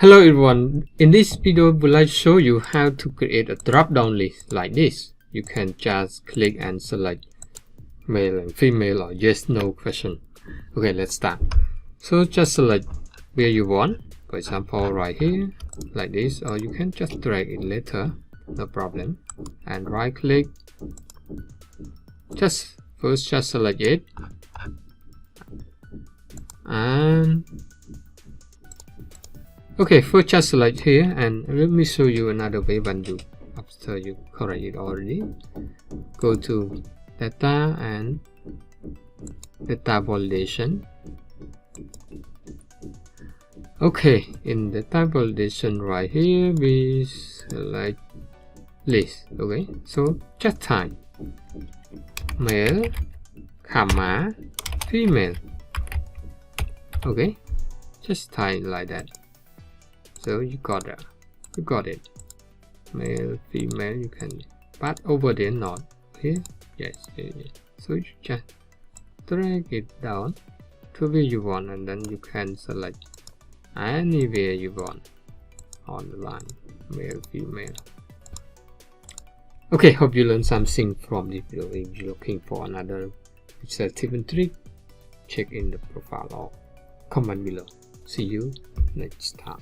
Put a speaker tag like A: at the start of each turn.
A: Hello everyone, in this video I would like to show you how to create a drop-down list like this. You can just click and select male and female or yes no question. Okay, let's start. So just select where you want, for example right here like this, or you can just drag it later, no problem, and right click, just select it and okay, first just select here, and let me show you another way. When you after you correct it already, go to data and data validation. Okay, in data validation right here we select list. Okay, so just type male comma female. Okay, just type like that. So you got it. Male, female, you can pass over there, not here. Yes. So you just drag it down to where you want, and then you can select anywhere you want on the line, male, female. Okay, hope you learned something from this video. If you're looking for another tip and trick, check in the profile or comment below. See you next time.